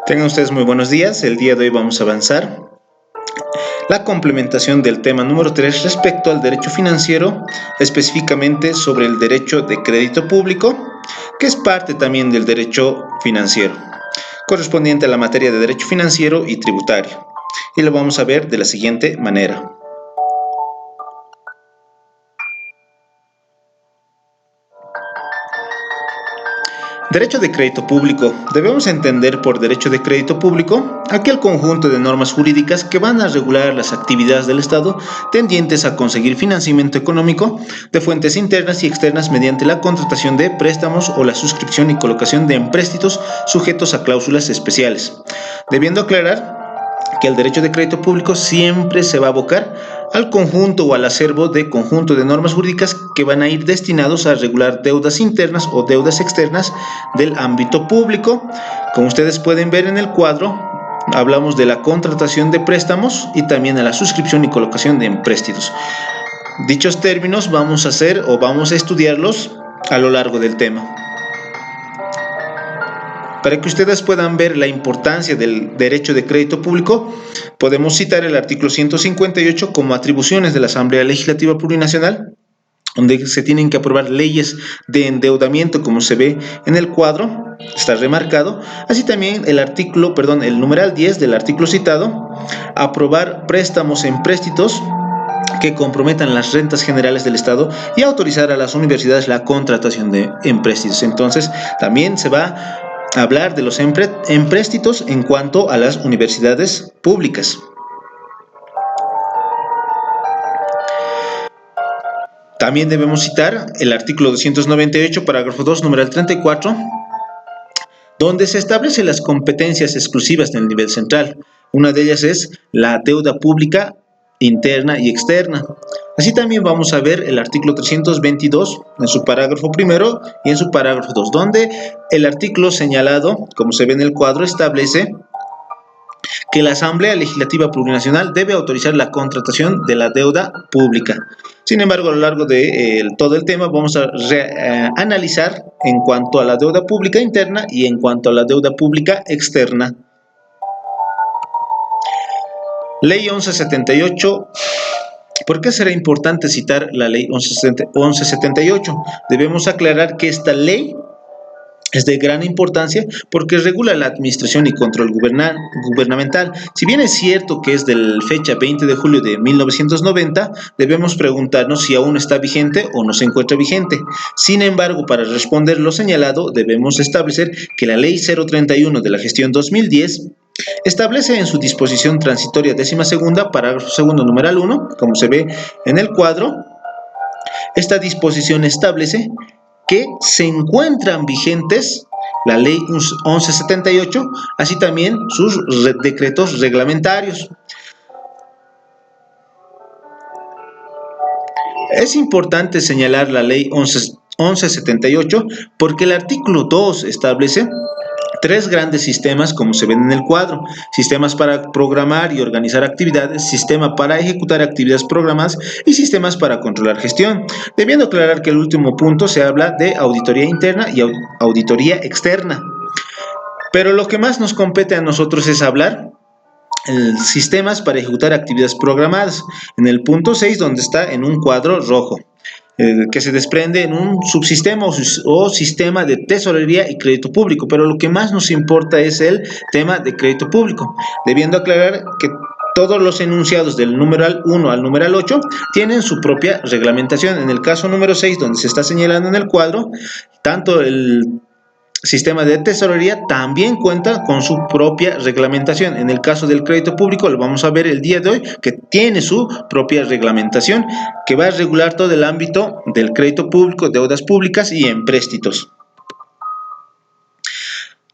Tengan ustedes muy buenos días. El día de hoy vamos a avanzar la complementación del tema número 3 respecto al derecho financiero, específicamente sobre el derecho de crédito público, que es parte también del derecho financiero, correspondiente a la materia de derecho financiero y tributario. Y lo vamos a ver de la siguiente manera. Derecho de crédito público. Debemos entender por derecho de crédito público aquel conjunto de normas jurídicas que van a regular las actividades del Estado tendientes a conseguir financiamiento económico de fuentes internas y externas mediante la contratación de préstamos o la suscripción y colocación de empréstitos sujetos a cláusulas especiales. Debiendo aclarar que el derecho de crédito público siempre se va a abocar al conjunto o al acervo de conjunto de normas jurídicas que van a ir destinados a regular deudas internas o deudas externas del ámbito público. Como ustedes pueden ver en el cuadro, hablamos de la contratación de préstamos y también de la suscripción y colocación de empréstitos. Dichos términos vamos a estudiarlos a lo largo del tema. Para que ustedes puedan ver la importancia del derecho de crédito público, podemos citar el artículo 158 como atribuciones de la Asamblea Legislativa Plurinacional, donde se tienen que aprobar leyes de endeudamiento, como se ve en el cuadro, está remarcado. Así también el numeral 10 del artículo citado, aprobar préstamos en empréstitos que comprometan las rentas generales del Estado y autorizar a las universidades la contratación de empréstitos. Entonces, también se va a hablar de los empréstitos en cuanto a las universidades públicas. También debemos citar el artículo 298, parágrafo 2, numeral 34, donde se establecen las competencias exclusivas del nivel central. Una de ellas es la deuda pública interna y externa. Así también vamos a ver el artículo 322 en su parágrafo primero y en su parágrafo 2, donde el artículo señalado, como se ve en el cuadro, establece que la Asamblea Legislativa Plurinacional debe autorizar la contratación de la deuda pública. Sin embargo, a lo largo de todo el tema vamos a analizar en cuanto a la deuda pública interna y en cuanto a la deuda pública externa. Ley 1178. ¿Por qué será importante citar la ley 1178? Debemos aclarar que esta ley es de gran importancia porque regula la administración y control gubernamental. Si bien es cierto que es de la fecha 20 de julio de 1990, debemos preguntarnos si aún está vigente o no se encuentra vigente. Sin embargo, para responder lo señalado, debemos establecer que la Ley 031 de la gestión 2010 establece en su disposición transitoria 12ª, parágrafo segundo, numeral 1, como se ve en el cuadro, esta disposición establece que se encuentran vigentes la Ley 1178, así también sus decretos reglamentarios. Es importante señalar la Ley 1178 porque el artículo 2 establece tres grandes sistemas, como se ven en el cuadro: sistemas para programar y organizar actividades, sistema para ejecutar actividades programadas y sistemas para controlar gestión. Debiendo aclarar que el último punto se habla de auditoría interna y auditoría externa. Pero lo que más nos compete a nosotros es hablar sistemas para ejecutar actividades programadas, en el punto 6, donde está en un cuadro rojo, que se desprende en un subsistema o sistema de tesorería y crédito público, pero lo que más nos importa es el tema de crédito público, debiendo aclarar que todos los enunciados del numeral 1 al numeral 8 tienen su propia reglamentación. En el caso número 6, donde se está señalando en el cuadro, tanto el sistema de tesorería también cuenta con su propia reglamentación. En el caso del crédito público, lo vamos a ver el día de hoy, que tiene su propia reglamentación, que va a regular todo el ámbito del crédito público, deudas públicas y empréstitos.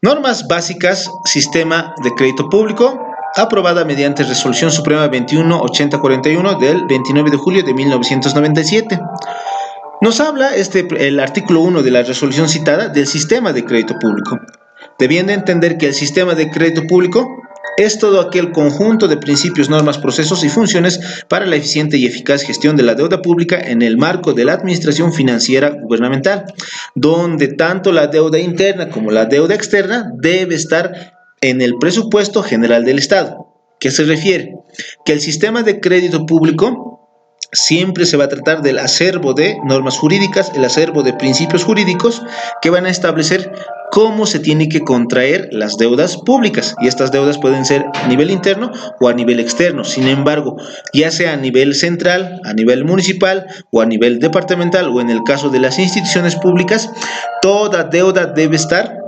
Normas básicas, sistema de crédito público, aprobada mediante Resolución Suprema 218041 del 29 de julio de 1997. Nos habla el artículo 1 de la resolución citada del sistema de crédito público, debiendo entender que el sistema de crédito público es todo aquel conjunto de principios, normas, procesos y funciones para la eficiente y eficaz gestión de la deuda pública en el marco de la administración financiera gubernamental, donde tanto la deuda interna como la deuda externa debe estar en el presupuesto general del Estado. ¿Qué se refiere? Que el sistema de crédito público siempre se va a tratar del acervo de normas jurídicas, el acervo de principios jurídicos que van a establecer cómo se tiene que contraer las deudas públicas. Y estas deudas pueden ser a nivel interno o a nivel externo. Sin embargo, ya sea a nivel central, a nivel municipal o a nivel departamental o en el caso de las instituciones públicas, toda deuda debe estar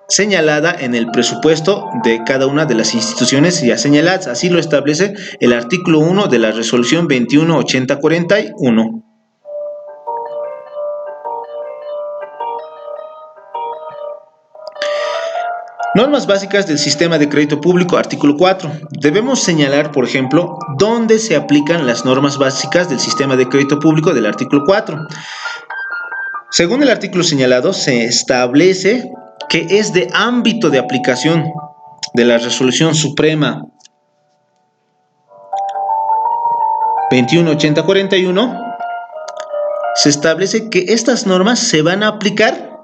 señalada en el presupuesto de cada una de las instituciones ya señaladas. Así lo establece el artículo 1 de la resolución 218041. Normas básicas del sistema de crédito público, artículo 4. Debemos señalar, por ejemplo, dónde se aplican las normas básicas del sistema de crédito público del artículo 4. Según el artículo señalado, se establece que es de ámbito de aplicación de la Resolución Suprema 218041, se establece que estas normas se van a aplicar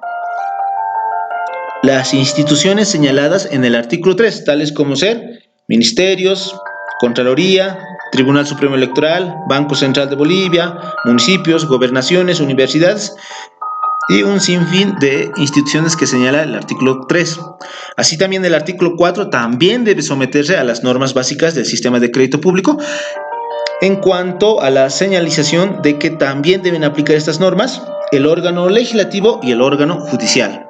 las instituciones señaladas en el artículo 3, tales como ser ministerios, Contraloría, Tribunal Supremo Electoral, Banco Central de Bolivia, municipios, gobernaciones, universidades y un sinfín de instituciones que señala el artículo 3. Así también el artículo 4 también debe someterse a las normas básicas del sistema de crédito público en cuanto a la señalización de que también deben aplicar estas normas el órgano legislativo y el órgano judicial.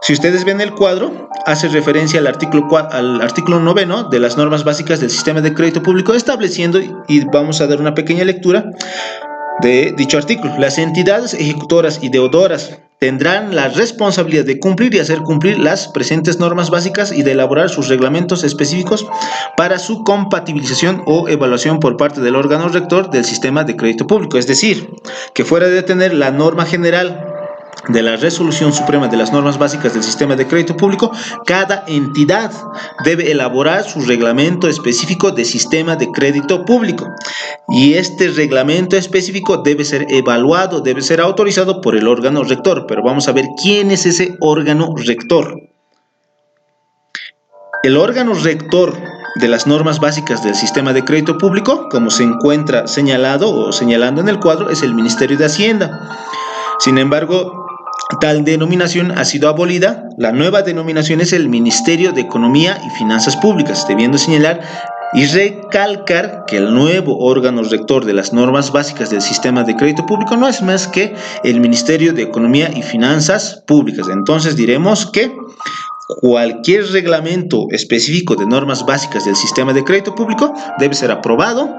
Si ustedes ven el cuadro, hace referencia al artículo 9 de las normas básicas del sistema de crédito público, estableciendo, y vamos a dar una pequeña lectura de dicho artículo. Las entidades ejecutoras y deudoras tendrán la responsabilidad de cumplir y hacer cumplir las presentes normas básicas y de elaborar sus reglamentos específicos para su compatibilización o evaluación por parte del órgano rector del sistema de crédito público. Es decir, que fuera de tener la norma general de la Resolución Suprema de las normas básicas del sistema de crédito público, cada entidad debe elaborar su reglamento específico de sistema de crédito público. Y este reglamento específico debe ser evaluado, debe ser autorizado por el órgano rector. Pero vamos a ver quién es ese órgano rector. El órgano rector de las normas básicas del sistema de crédito público, como se encuentra señalado o señalando en el cuadro, es el Ministerio de Hacienda. Sin embargo, tal denominación ha sido abolida. La nueva denominación es el Ministerio de Economía y Finanzas Públicas, debiendo señalar y recalcar que el nuevo órgano rector de las normas básicas del sistema de crédito público no es más que el Ministerio de Economía y Finanzas Públicas. Entonces diremos que cualquier reglamento específico de normas básicas del sistema de crédito público debe ser aprobado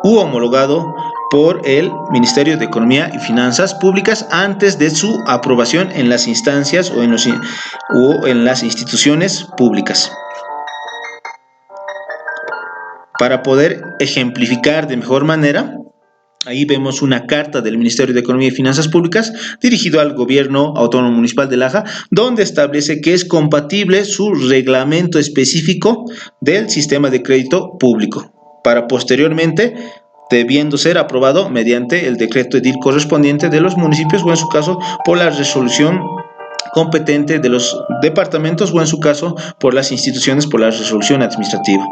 u homologado por el Ministerio de Economía y Finanzas Públicas antes de su aprobación en las instancias o en las instituciones públicas. Para poder ejemplificar de mejor manera, ahí vemos una carta del Ministerio de Economía y Finanzas Públicas dirigido al Gobierno Autónomo Municipal de Laja, donde establece que es compatible su reglamento específico del sistema de crédito público, para posteriormente debiendo ser aprobado mediante el decreto edil correspondiente de los municipios o en su caso por la resolución competente de los departamentos o en su caso por las instituciones por la resolución administrativa.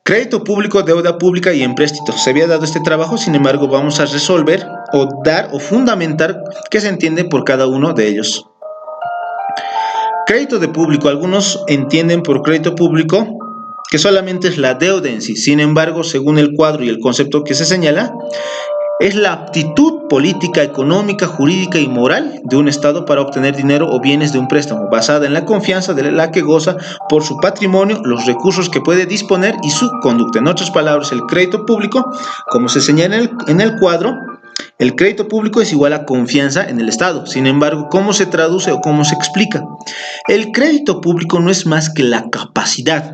Crédito público, deuda pública y empréstito. Se había dado este trabajo, sin embargo vamos a resolver o dar o fundamentar qué se entiende por cada uno de ellos. Crédito de público, algunos entienden por crédito público que solamente es la deuda en sí. Sin embargo, según el cuadro y el concepto que se señala, es la aptitud política, económica, jurídica y moral de un Estado para obtener dinero o bienes de un préstamo, basada en la confianza de la que goza por su patrimonio, los recursos que puede disponer y su conducta. En otras palabras, el crédito público, como se señala en el cuadro, el crédito público es igual a confianza en el Estado. Sin embargo, ¿cómo se traduce o cómo se explica? El crédito público no es más que la capacidad,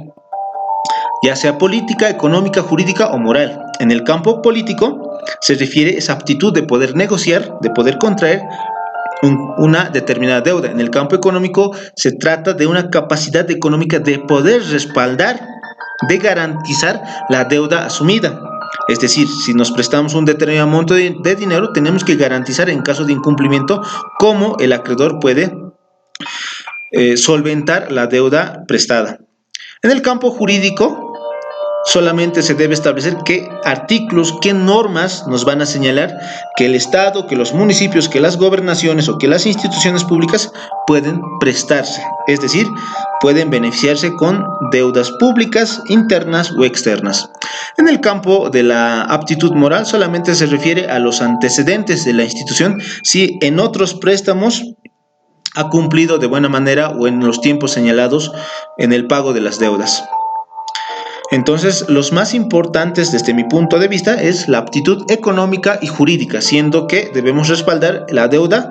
ya sea política, económica, jurídica o moral. En el campo político se refiere a esa aptitud de poder negociar, de poder contraer una determinada deuda. En el campo económico se trata de una capacidad económica de poder respaldar, de garantizar la deuda asumida. Es decir, si nos prestamos un determinado monto de dinero, tenemos que garantizar en caso de incumplimiento cómo el acreedor puede solventar la deuda prestada. En el campo jurídico, solamente se debe establecer qué artículos, qué normas nos van a señalar que el Estado, que los municipios, que las gobernaciones o que las instituciones públicas pueden prestarse, es decir, pueden beneficiarse con deudas públicas, internas o externas. En el campo de la aptitud moral solamente se refiere a los antecedentes de la institución si en otros préstamos ha cumplido de buena manera o en los tiempos señalados en el pago de las deudas. Entonces, los más importantes desde mi punto de vista es la aptitud económica y jurídica, siendo que debemos respaldar la deuda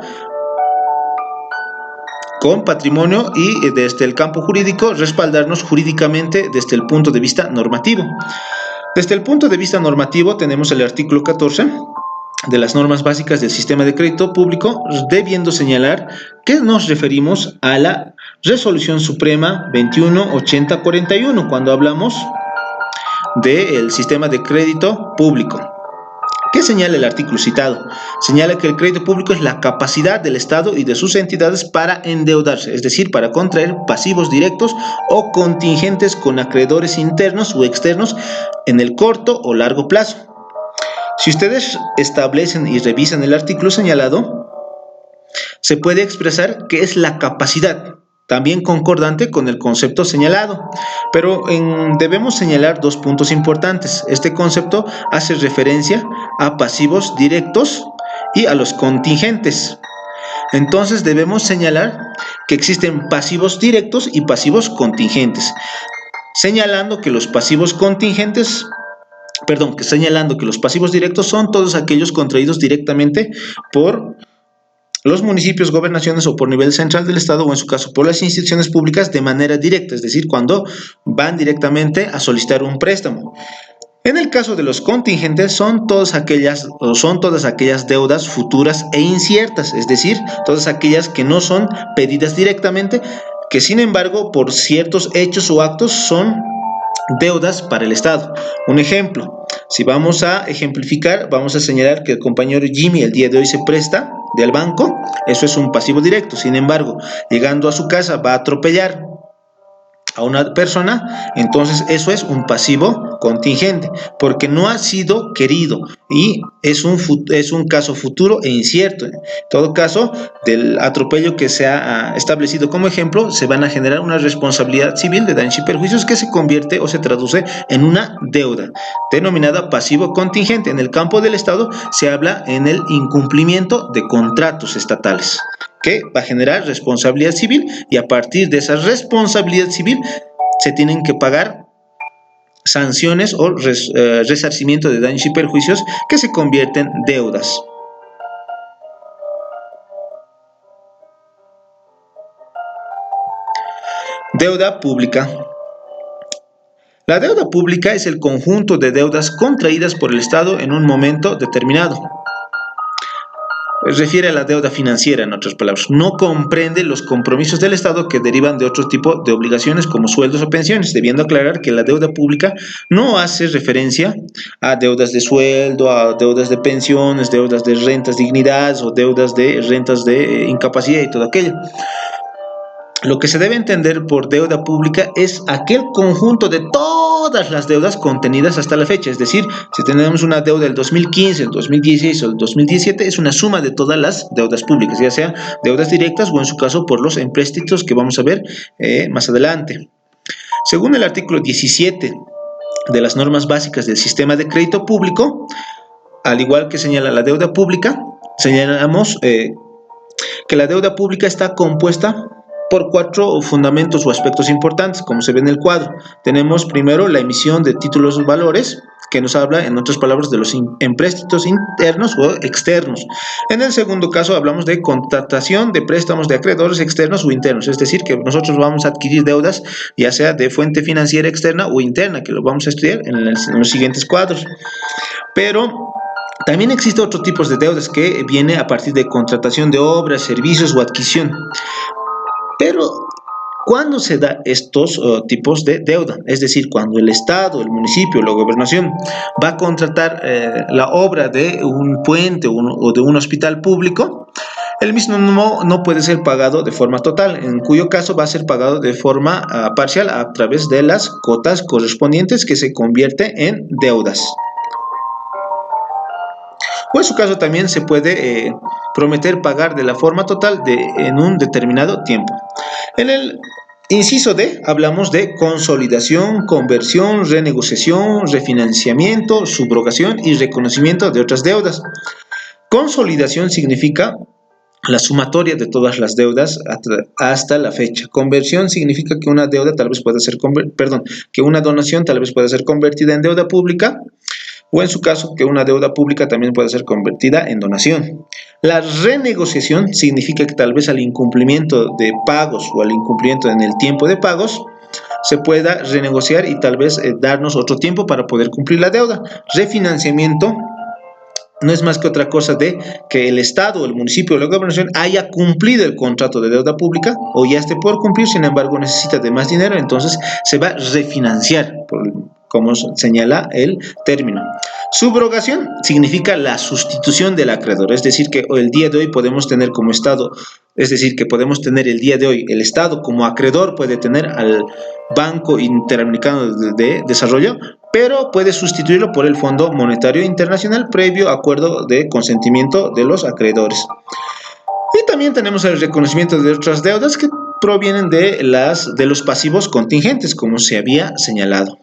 con patrimonio y desde el campo jurídico respaldarnos jurídicamente desde el punto de vista normativo. Desde el punto de vista normativo tenemos el artículo 14 de las normas básicas del sistema de crédito público, debiendo señalar que nos referimos a la Resolución Suprema 218041 cuando hablamos del sistema de crédito público. ¿Qué señala el artículo citado? Señala que el crédito público es la capacidad del Estado y de sus entidades para endeudarse, es decir, para contraer pasivos directos o contingentes con acreedores internos o externos en el corto o largo plazo. Si ustedes establecen y revisan el artículo señalado, se puede expresar que es la capacidad, también concordante con el concepto señalado, pero debemos señalar dos puntos importantes. Este concepto hace referencia a pasivos directos y a los contingentes. Entonces debemos señalar que existen pasivos directos y pasivos contingentes, señalando que los pasivos directos son todos aquellos contraídos directamente por los municipios, gobernaciones o por nivel central del Estado o en su caso por las instituciones públicas de manera directa, es decir, cuando van directamente a solicitar un préstamo. En el caso de los contingentes son todas aquellas deudas futuras e inciertas, es decir, todas aquellas que no son pedidas directamente, que sin embargo por ciertos hechos o actos son deudas para el Estado. Un ejemplo, si vamos a ejemplificar, vamos a señalar que el compañero Jimmy el día de hoy se presta del banco, eso es un pasivo directo. Sin embargo, llegando a su casa va a atropellar a una persona, entonces eso es un pasivo contingente, porque no ha sido querido y es un caso futuro e incierto. En todo caso, del atropello que se ha establecido como ejemplo, se van a generar una responsabilidad civil de daños y perjuicios que se convierte o se traduce en una deuda, denominada pasivo contingente. En el campo del Estado se habla en el incumplimiento de contratos estatales, que va a generar responsabilidad civil y a partir de esa responsabilidad civil se tienen que pagar sanciones o resarcimiento de daños y perjuicios que se convierten en deudas. Deuda pública. La deuda pública es el conjunto de deudas contraídas por el Estado en un momento determinado. Refiere a la deuda financiera, en otras palabras. No comprende los compromisos del Estado que derivan de otro tipo de obligaciones como sueldos o pensiones, debiendo aclarar que la deuda pública no hace referencia a deudas de sueldo, a deudas de pensiones, deudas de rentas dignidades o deudas de rentas de incapacidad y todo aquello. Lo que se debe entender por deuda pública es aquel conjunto de todas las deudas contenidas hasta la fecha. Es decir, si tenemos una deuda del 2015, el 2016 o el 2017, es una suma de todas las deudas públicas, ya sea deudas directas o en su caso por los empréstitos que vamos a ver más adelante. Según el artículo 17 de las normas básicas del sistema de crédito público, al igual que señala la deuda pública, señalamos que la deuda pública está compuesta por 4 fundamentos o aspectos importantes, como se ve en el cuadro. Tenemos primero la emisión de títulos o valores, que nos habla, en otras palabras, de los empréstitos internos o externos. En el segundo caso hablamos de contratación de préstamos de acreedores externos o internos, es decir, que nosotros vamos a adquirir deudas, ya sea de fuente financiera externa o interna, que lo vamos a estudiar en los siguientes cuadros. Pero también existen otros tipos de deudas que viene a partir de contratación de obras, servicios o adquisición. Pero ¿Cuándo se da estos tipos de deuda? Es decir, cuando el Estado, el municipio, la gobernación va a contratar la obra de un puente o de un hospital público, el mismo no puede ser pagado de forma total, en cuyo caso va a ser pagado de forma parcial a través de las cuotas correspondientes que se convierte en deudas. O en su caso también se puede prometer pagar de la forma total en un determinado tiempo. En el inciso D hablamos de consolidación, conversión, renegociación, refinanciamiento, subrogación y reconocimiento de otras deudas. Consolidación significa la sumatoria de todas las deudas hasta la fecha. Conversión significa que una deuda tal vez pueda ser, que una donación tal vez pueda ser convertida en deuda pública, o en su caso que una deuda pública también puede ser convertida en donación. La renegociación significa que tal vez al incumplimiento de pagos o al incumplimiento en el tiempo de pagos se pueda renegociar y tal vez darnos otro tiempo para poder cumplir la deuda. Refinanciamiento no es más que otra cosa de que el Estado, el municipio o la gobernación haya cumplido el contrato de deuda pública o ya esté por cumplir, sin embargo necesita de más dinero, entonces se va a refinanciar, como señala el término. Subrogación significa la sustitución del acreedor, es decir, que el día de hoy podemos tener como Estado, es decir, que podemos tener el día de hoy, el Estado como acreedor puede tener al Banco Interamericano de Desarrollo, pero puede sustituirlo por el Fondo Monetario Internacional previo acuerdo de consentimiento de los acreedores. Y también tenemos el reconocimiento de otras deudas que provienen de los pasivos contingentes, como se había señalado.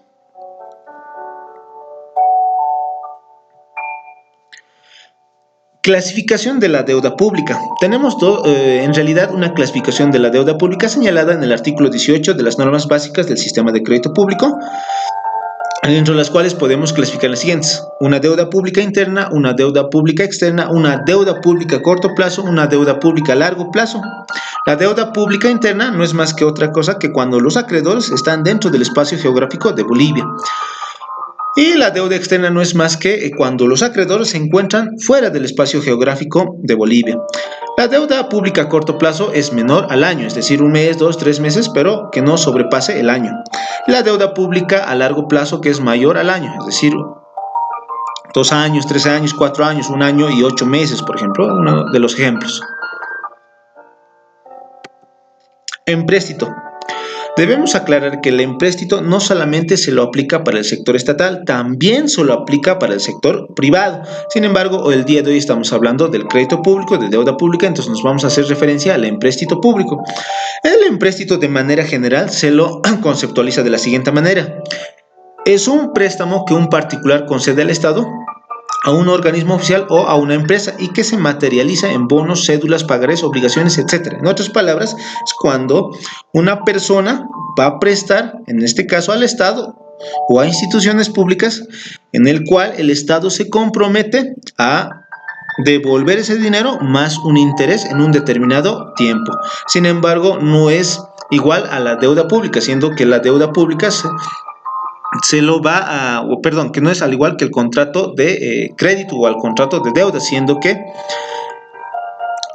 Clasificación de la deuda pública. Tenemos en realidad una clasificación de la deuda pública señalada en el artículo 18 de las normas básicas del sistema de crédito público, dentro de las cuales podemos clasificar las siguientes: una deuda pública interna, una deuda pública externa, una deuda pública a corto plazo, una deuda pública a largo plazo. La deuda pública interna no es más que otra cosa que cuando los acreedores están dentro del espacio geográfico de Bolivia. Y la deuda externa no es más que cuando los acreedores se encuentran fuera del espacio geográfico de Bolivia. La deuda pública a corto plazo es menor al año, es decir, 1 mes, 2, 3 meses, pero que no sobrepase el año. La deuda pública a largo plazo que es mayor al año, es decir, 2 años, 3 años, 4 años, 1 año y 8 meses, por ejemplo, uno de los ejemplos. Empréstito. Debemos aclarar que el empréstito no solamente se lo aplica para el sector estatal, también se lo aplica para el sector privado. Sin embargo, el día de hoy estamos hablando del crédito público, de deuda pública, entonces nos vamos a hacer referencia al empréstito público. El empréstito de manera general se lo conceptualiza de la siguiente manera. Es un préstamo que un particular concede al Estado, a un organismo oficial o a una empresa y que se materializa en bonos, cédulas, pagarés, obligaciones, etc. En otras palabras, es cuando una persona va a prestar, en este caso al Estado o a instituciones públicas, en el cual el Estado se compromete a devolver ese dinero más un interés en un determinado tiempo. Sin embargo, no es igual a la deuda pública, siendo que la deuda pública que no es al igual que el contrato de crédito o al contrato de deuda, siendo que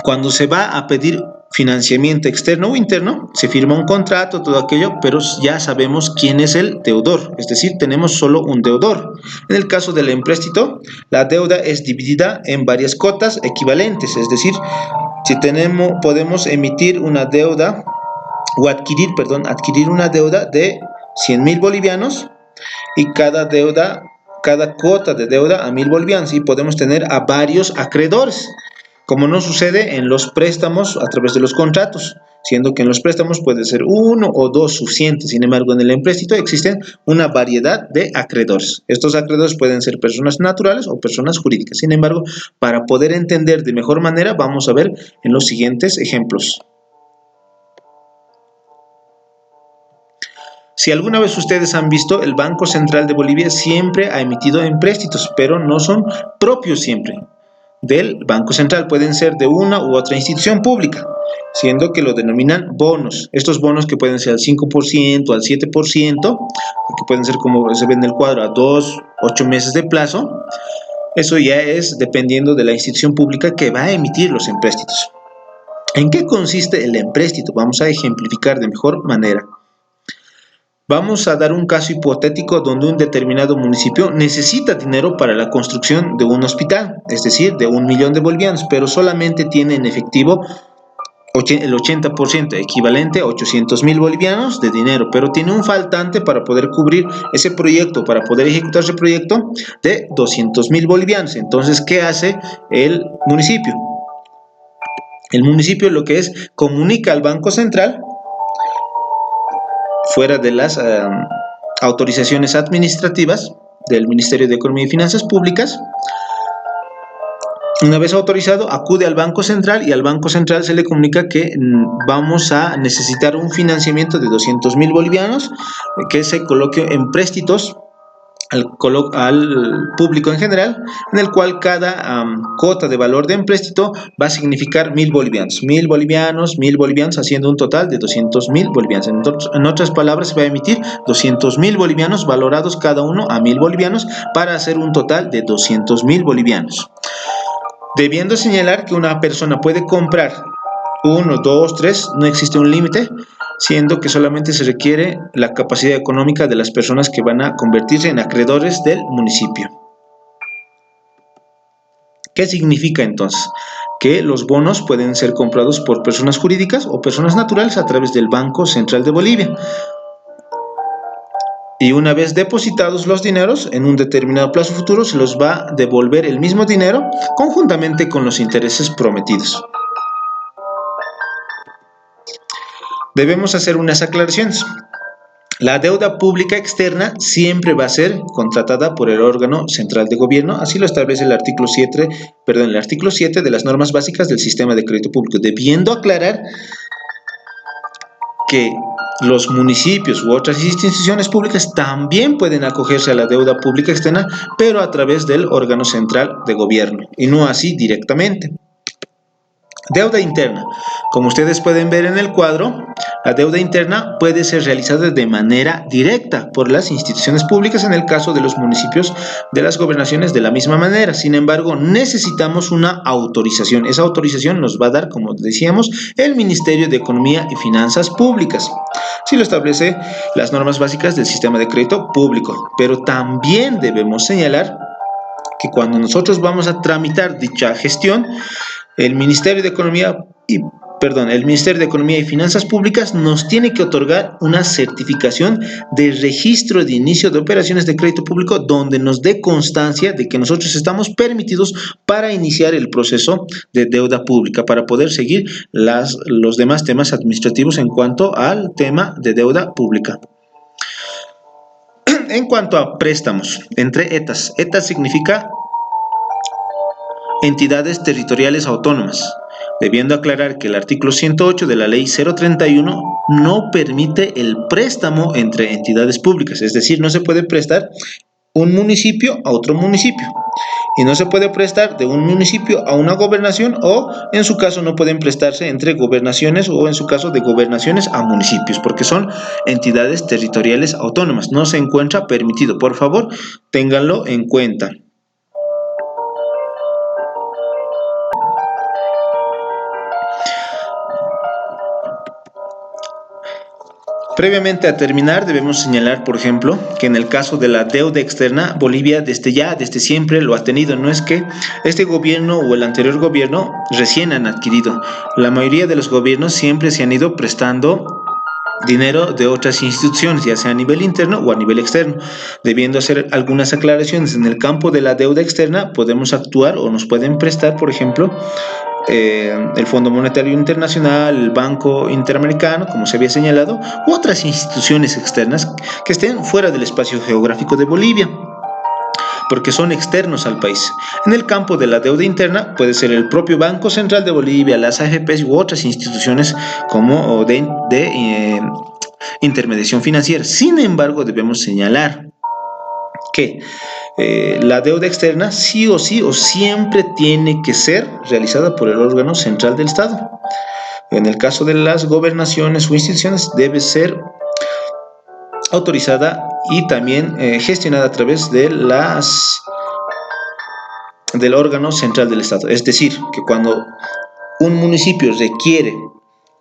cuando se va a pedir financiamiento externo o interno, se firma un contrato, todo aquello, pero ya sabemos quién es el deudor, es decir, tenemos solo un deudor. En el caso del empréstito, la deuda es dividida en varias cotas equivalentes, es decir, si podemos emitir una deuda o adquirir una deuda de 100,000 bolivianos, y cada cuota de deuda a 1,000 bolivianos, y podemos tener a varios acreedores, como no sucede en los préstamos a través de los contratos, siendo que en los préstamos puede ser 1 o 2 suficientes. Sin embargo, en el empréstito existen una variedad de acreedores. Estos acreedores pueden ser personas naturales o personas jurídicas. Sin embargo, para poder entender de mejor manera, vamos a ver en los siguientes ejemplos. Si alguna vez ustedes han visto, el Banco Central de Bolivia siempre ha emitido empréstitos, pero no son propios siempre del Banco Central, pueden ser de una u otra institución pública, siendo que lo denominan bonos. Estos bonos que pueden ser al 5%, al 7%, que pueden ser, como se ve en el cuadro, a 2, 8 meses de plazo. Eso ya es dependiendo de la institución pública que va a emitir los empréstitos. ¿En qué consiste el empréstito? Vamos a ejemplificar de mejor manera. Vamos a dar un caso hipotético donde un determinado municipio necesita dinero para la construcción de un hospital, es decir, de 1.000.000 de bolivianos, pero solamente tiene en efectivo el 80%, equivalente a 800.000 bolivianos de dinero, pero tiene un faltante para poder cubrir ese proyecto, para poder ejecutar ese proyecto de 200.000 bolivianos. Entonces, ¿qué hace el municipio? El municipio lo que es, comunica al Banco Central, fuera de las autorizaciones administrativas del Ministerio de Economía y Finanzas Públicas. Una vez autorizado, acude al Banco Central y al Banco Central se le comunica que vamos a necesitar un financiamiento de 200.000 bolivianos que se coloque en préstitos al público en general, en el cual cada cuota de valor de empréstito va a significar 1.000 bolivianos. 1.000 bolivianos, haciendo un total de 200.000 bolivianos. En otras palabras, se va a emitir 200.000 bolivianos valorados cada uno a 1.000 bolivianos para hacer un total de 200.000 bolivianos. Debiendo señalar que una persona puede comprar 1, 2, 3, no existe un límite, siendo que solamente se requiere la capacidad económica de las personas que van a convertirse en acreedores del municipio. ¿Qué significa entonces? Que los bonos pueden ser comprados por personas jurídicas o personas naturales a través del Banco Central de Bolivia. Y una vez depositados los dineros, en un determinado plazo futuro se los va a devolver el mismo dinero conjuntamente con los intereses prometidos. Debemos hacer unas aclaraciones. La deuda pública externa siempre va a ser contratada por el órgano central de gobierno, así lo establece el artículo 7 de las normas básicas del sistema de crédito público, debiendo aclarar que los municipios u otras instituciones públicas también pueden acogerse a la deuda pública externa, pero a través del órgano central de gobierno, y no así directamente. Deuda interna. Como ustedes pueden ver en el cuadro, la deuda interna puede ser realizada de manera directa por las instituciones públicas, en el caso de los municipios, de las gobernaciones, de la misma manera. Sin embargo, necesitamos una autorización. Esa autorización nos va a dar, como decíamos, el Ministerio de Economía y Finanzas Públicas. Sí lo establece las normas básicas del sistema de crédito público. Pero también debemos señalar que cuando nosotros vamos a tramitar dicha gestión, el Ministerio de Economía y Finanzas Públicas nos tiene que otorgar una certificación de registro de inicio de operaciones de crédito público donde nos dé constancia de que nosotros estamos permitidos para iniciar el proceso de deuda pública, para poder seguir los demás temas administrativos en cuanto al tema de deuda pública. En cuanto a préstamos, entre ETAs. ETAs significa entidades territoriales autónomas, debiendo aclarar que el artículo 108 de la ley 031 no permite el préstamo entre entidades públicas, es decir, no se puede prestar un municipio a otro municipio, y no se puede prestar de un municipio a una gobernación, o en su caso no pueden prestarse entre gobernaciones, o en su caso de gobernaciones a municipios, porque son entidades territoriales autónomas, no se encuentra permitido. Por favor, ténganlo en cuenta. Previamente a terminar, debemos señalar, por ejemplo, que en el caso de la deuda externa, Bolivia desde siempre lo ha tenido. No es que este gobierno o el anterior gobierno recién han adquirido. La mayoría de los gobiernos siempre se han ido prestando dinero de otras instituciones, ya sea a nivel interno o a nivel externo. Debiendo hacer algunas aclaraciones, en el campo de la deuda externa podemos actuar o nos pueden prestar, por ejemplo, el Fondo Monetario Internacional, el Banco Interamericano, como se había señalado, u otras instituciones externas que estén fuera del espacio geográfico de Bolivia, porque son externos al país. En el campo de la deuda interna puede ser el propio Banco Central de Bolivia, las AFPs u otras instituciones como de intermediación financiera. Sin embargo, debemos señalar que la deuda externa sí o siempre tiene que ser realizada por el órgano central del Estado. En el caso de las gobernaciones o instituciones debe ser autorizada y también gestionada a través de del órgano central del Estado. Es decir, que cuando un municipio requiere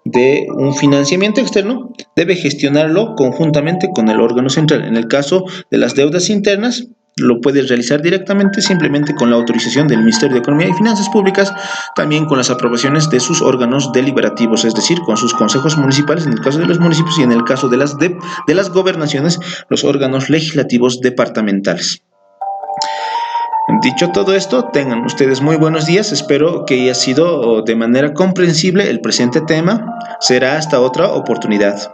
de un financiamiento externo, debe gestionarlo conjuntamente con el órgano central. En el caso de las deudas internas, lo puede realizar directamente, simplemente con la autorización del Ministerio de Economía y Finanzas Públicas, también con las aprobaciones de sus órganos deliberativos, es decir, con sus consejos municipales, en el caso de los municipios, y en el caso de las gobernaciones, los órganos legislativos departamentales. Dicho todo esto, tengan ustedes muy buenos días. Espero que haya sido de manera comprensible el presente tema. Será hasta otra oportunidad.